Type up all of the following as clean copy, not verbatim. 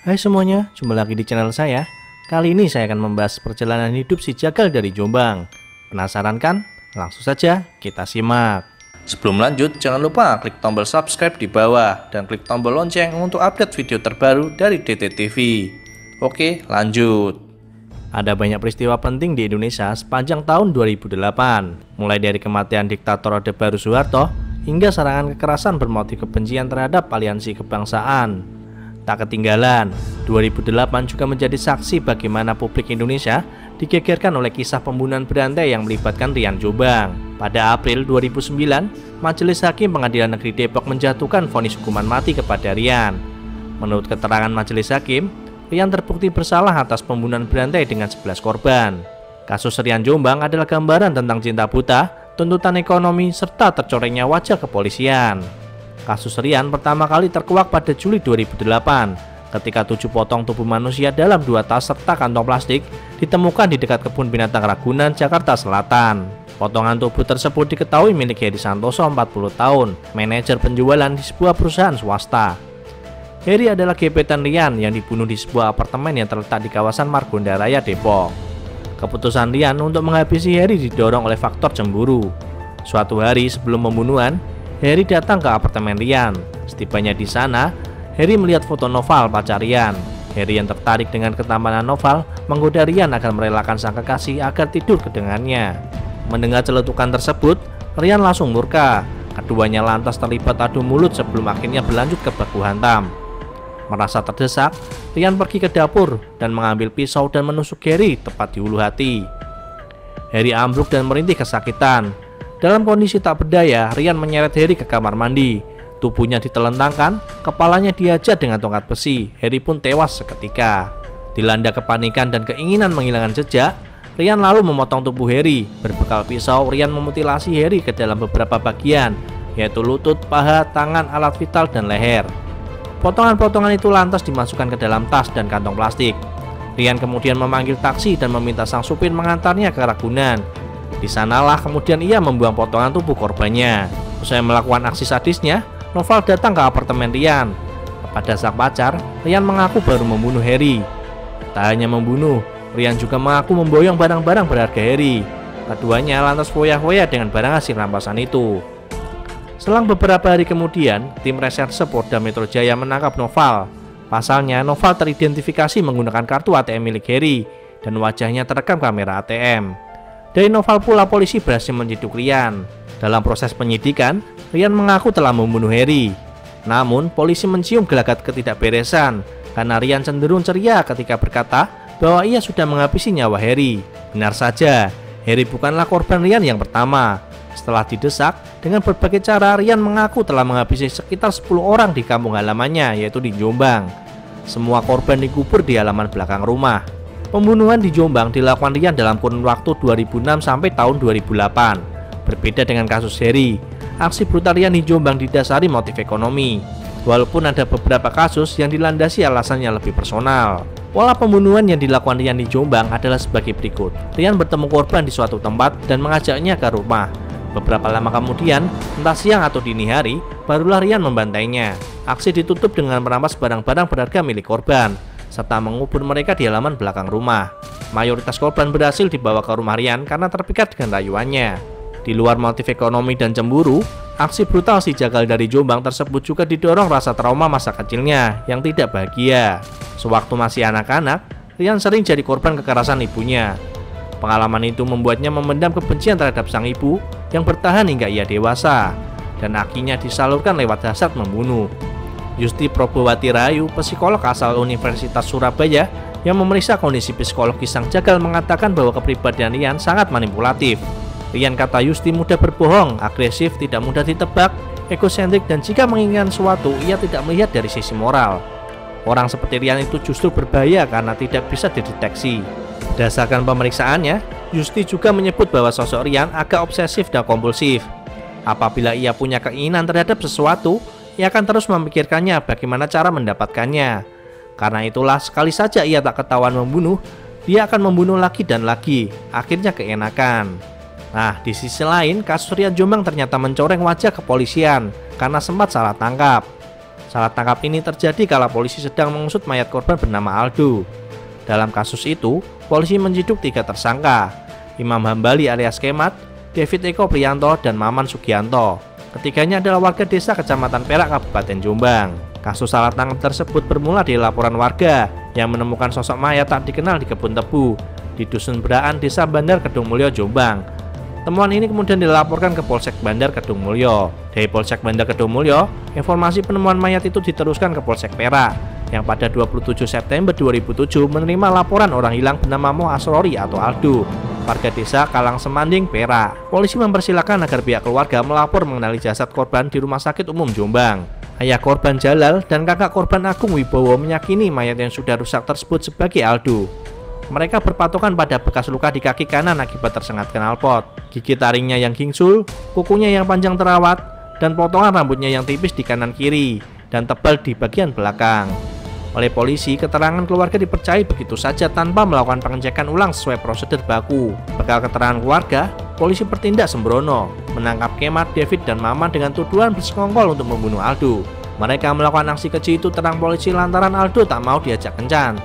Hai semuanya, jumpa lagi di channel saya. Kali ini saya akan membahas perjalanan hidup si Jagal dari Jombang. Penasaran kan? Langsung saja kita simak. Sebelum lanjut, jangan lupa klik tombol subscribe di bawah dan klik tombol lonceng untuk update video terbaru dari DTTV. Oke, lanjut. Ada banyak peristiwa penting di Indonesia sepanjang tahun 2008, mulai dari kematian diktator Orde Baru Soeharto hingga serangan kekerasan bermotif kebencian terhadap aliansi kebangsaan. Tak ketinggalan, 2008 juga menjadi saksi bagaimana publik Indonesia digegerkan oleh kisah pembunuhan berantai yang melibatkan Rian Jombang. Pada April 2009, Majelis Hakim Pengadilan Negeri Depok menjatuhkan vonis hukuman mati kepada Rian. Menurut keterangan Majelis Hakim, Rian terbukti bersalah atas pembunuhan berantai dengan 11 korban. Kasus Rian Jombang adalah gambaran tentang cinta buta, tuntutan ekonomi, serta tercorengnya wajah kepolisian. Kasus Rian pertama kali terkuak pada Juli 2008 ketika 7 potong tubuh manusia dalam 2 tas serta kantong plastik ditemukan di dekat kebun binatang Ragunan, Jakarta Selatan. Potongan tubuh tersebut diketahui milik Heri Santoso 40 tahun, manajer penjualan di sebuah perusahaan swasta. Heri adalah gebetan Rian yang dibunuh di sebuah apartemen yang terletak di kawasan Margonda Raya, Depok. Keputusan Rian untuk menghabisi Heri didorong oleh faktor cemburu. Suatu hari sebelum pembunuhan, Heri datang ke apartemen Rian. Setibanya di sana, Heri melihat foto Noval, pacar Rian. Heri yang tertarik dengan ketampanan Noval menggoda Rian agar merelakan sang kekasih agar tidur ke dengannya. Mendengar celetukan tersebut, Rian langsung murka. Keduanya lantas terlibat adu mulut sebelum akhirnya berlanjut ke baku hantam. Merasa terdesak, Rian pergi ke dapur dan mengambil pisau dan menusuk Heri tepat di ulu hati. Heri ambruk dan merintih kesakitan. Dalam kondisi tak berdaya, Rian menyeret Heri ke kamar mandi. Tubuhnya ditelentangkan, kepalanya dihajar dengan tongkat besi. Heri pun tewas seketika. Dilanda kepanikan dan keinginan menghilangkan jejak, Rian lalu memotong tubuh Heri. Berbekal pisau, Rian memutilasi Heri ke dalam beberapa bagian, yaitu lutut, paha, tangan, alat vital, dan leher. Potongan-potongan itu lantas dimasukkan ke dalam tas dan kantong plastik. Rian kemudian memanggil taksi dan meminta sang supir mengantarnya ke Ragunan. Di sanalah kemudian ia membuang potongan tubuh korbannya. Usai melakukan aksi sadisnya, Noval datang ke apartemen Rian. Pada sang pacar, Rian mengaku baru membunuh Heri. Tak hanya membunuh, Rian juga mengaku memboyong barang-barang berharga Heri. Keduanya lantas foya-foya dengan barang hasil rampasan itu. Selang beberapa hari kemudian, tim reserse Polda Metro Jaya menangkap Noval. Pasalnya, Noval teridentifikasi menggunakan kartu ATM milik Heri dan wajahnya terekam kamera ATM. Dari Noval pula polisi berhasil menciduk Rian. Dalam proses penyidikan, Rian mengaku telah membunuh Heri. Namun, polisi mencium gelagat ketidakberesan karena Rian cenderung ceria ketika berkata bahwa ia sudah menghabisi nyawa Heri. Benar saja, Heri bukanlah korban Rian yang pertama. Setelah didesak, dengan berbagai cara Rian mengaku telah menghabisi sekitar 10 orang di kampung halamannya, yaitu di Jombang. Semua korban dikubur di halaman belakang rumah. Pembunuhan di Jombang dilakukan Rian dalam kurun waktu 2006 sampai tahun 2008. Berbeda dengan kasus Heri, aksi brutal Rian di Jombang didasari motif ekonomi. Walaupun ada beberapa kasus yang dilandasi alasannya lebih personal. Pola pembunuhan yang dilakukan Rian di Jombang adalah sebagai berikut. Rian bertemu korban di suatu tempat dan mengajaknya ke rumah. Beberapa lama kemudian, entah siang atau dini hari, barulah Rian membantainya. Aksi ditutup dengan merampas barang-barang berharga milik korban, serta mengubur mereka di halaman belakang rumah. Mayoritas korban berhasil dibawa ke rumah Rian karena terpikat dengan rayuannya. Di luar motif ekonomi dan cemburu, aksi brutal si Jagal dari Jombang tersebut juga didorong rasa trauma masa kecilnya yang tidak bahagia. Sewaktu masih anak-anak, Rian sering jadi korban kekerasan ibunya. Pengalaman itu membuatnya memendam kebencian terhadap sang ibu yang bertahan hingga ia dewasa, dan akhirnya disalurkan lewat hasrat membunuh. Yusti Probowati Rahayu, psikolog asal Universitas Surabaya yang memeriksa kondisi psikologis sang Jagal, mengatakan bahwa kepribadian Rian sangat manipulatif. Rian, kata Yusti, mudah berbohong, agresif, tidak mudah ditebak, egosentrik, dan jika menginginkan sesuatu, ia tidak melihat dari sisi moral. Orang seperti Rian itu justru berbahaya karena tidak bisa dideteksi. Berdasarkan pemeriksaannya, Yusti juga menyebut bahwa sosok Rian agak obsesif dan kompulsif. Apabila ia punya keinginan terhadap sesuatu, ia akan terus memikirkannya bagaimana cara mendapatkannya. Karena itulah sekali saja ia tak ketahuan membunuh, dia akan membunuh lagi dan lagi, akhirnya keenakan. Nah, di sisi lain, kasus Rian Jombang ternyata mencoreng wajah kepolisian karena sempat salah tangkap. Salah tangkap ini terjadi kala polisi sedang mengusut mayat korban bernama Aldo. Dalam kasus itu, polisi menciduk 3 tersangka, Imam Hambali alias Kemat, David Eko Priyanto, dan Maman Sugianto. Ketiganya adalah warga desa Kecamatan Perak, Kabupaten Jombang. Kasus salah tangkap tersebut bermula dari laporan warga yang menemukan sosok mayat tak dikenal di kebun tebu di Dusun Beraan, Desa Bandar Kedungmulyo, Jombang. Temuan ini kemudian dilaporkan ke Polsek Bandar Kedungmulyo. Dari Polsek Bandar Kedungmulyo, informasi penemuan mayat itu diteruskan ke Polsek Perak, yang pada 27 September 2007 menerima laporan orang hilang bernama Mo Asrori atau Aldo, warga desa Kalang Semanding, Perak. Polisi mempersilahkan agar pihak keluarga melapor mengenali jasad korban di Rumah Sakit Umum Jombang. Ayah korban Jalal dan kakak korban Agung Wibowo meyakini mayat yang sudah rusak tersebut sebagai Aldo. Mereka berpatokan pada bekas luka di kaki kanan akibat tersengat knalpot, gigi taringnya yang gingsul, kukunya yang panjang terawat, dan potongan rambutnya yang tipis di kanan kiri dan tebal di bagian belakang. Oleh polisi, keterangan keluarga dipercayai begitu saja tanpa melakukan pengecekan ulang sesuai prosedur baku. Bekal keterangan keluarga, polisi bertindak sembrono, menangkap Kemat, David, dan Maman dengan tuduhan bersekongkol untuk membunuh Aldo. Mereka melakukan aksi keji itu terang polisi lantaran Aldo tak mau diajak kencan.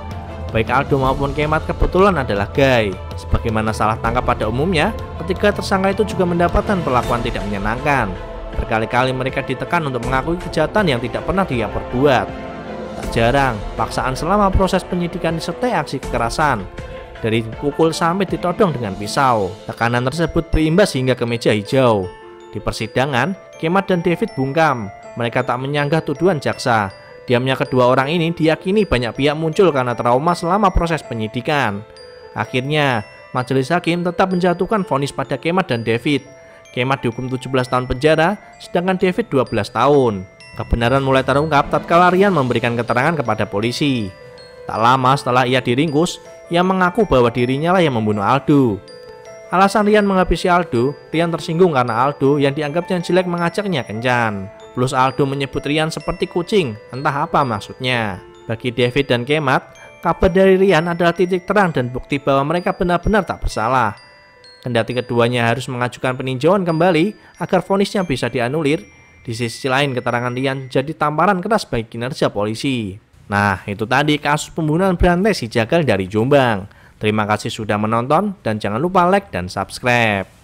Baik Aldo maupun Kemat kebetulan adalah gay. Sebagaimana salah tangkap pada umumnya, ketiga tersangka itu juga mendapatkan perlakuan tidak menyenangkan. Berkali-kali mereka ditekan untuk mengakui kejahatan yang tidak pernah dia perbuat. Tak jarang, paksaan selama proses penyidikan disertai aksi kekerasan, dari dipukul sampai ditodong dengan pisau. Tekanan tersebut berimbas hingga ke meja hijau. Di persidangan, Kemat dan David bungkam. Mereka tak menyanggah tuduhan jaksa. Diamnya kedua orang ini diyakini banyak pihak muncul karena trauma selama proses penyidikan. Akhirnya, majelis hakim tetap menjatuhkan vonis pada Kemat dan David. Kemat dihukum 17 tahun penjara, sedangkan David 12 tahun. Kebenaran mulai terungkap tatkala Rian memberikan keterangan kepada polisi. Tak lama setelah ia diringkus, ia mengaku bahwa dirinya lah yang membunuh Aldo. Alasan Rian menghabisi Aldo, Rian tersinggung karena Aldo yang dianggapnya jelek mengajaknya kencan. Plus Aldo menyebut Rian seperti kucing, entah apa maksudnya. Bagi David dan Kemat, kabar dari Rian adalah titik terang dan bukti bahwa mereka benar-benar tak bersalah. Kendati keduanya harus mengajukan peninjauan kembali agar vonisnya bisa dianulir, di sisi lain keterangan Rian jadi tamparan keras bagi kinerja polisi. Nah, itu tadi kasus pembunuhan berantai si jagal dari Jombang. Terima kasih sudah menonton dan jangan lupa like dan subscribe.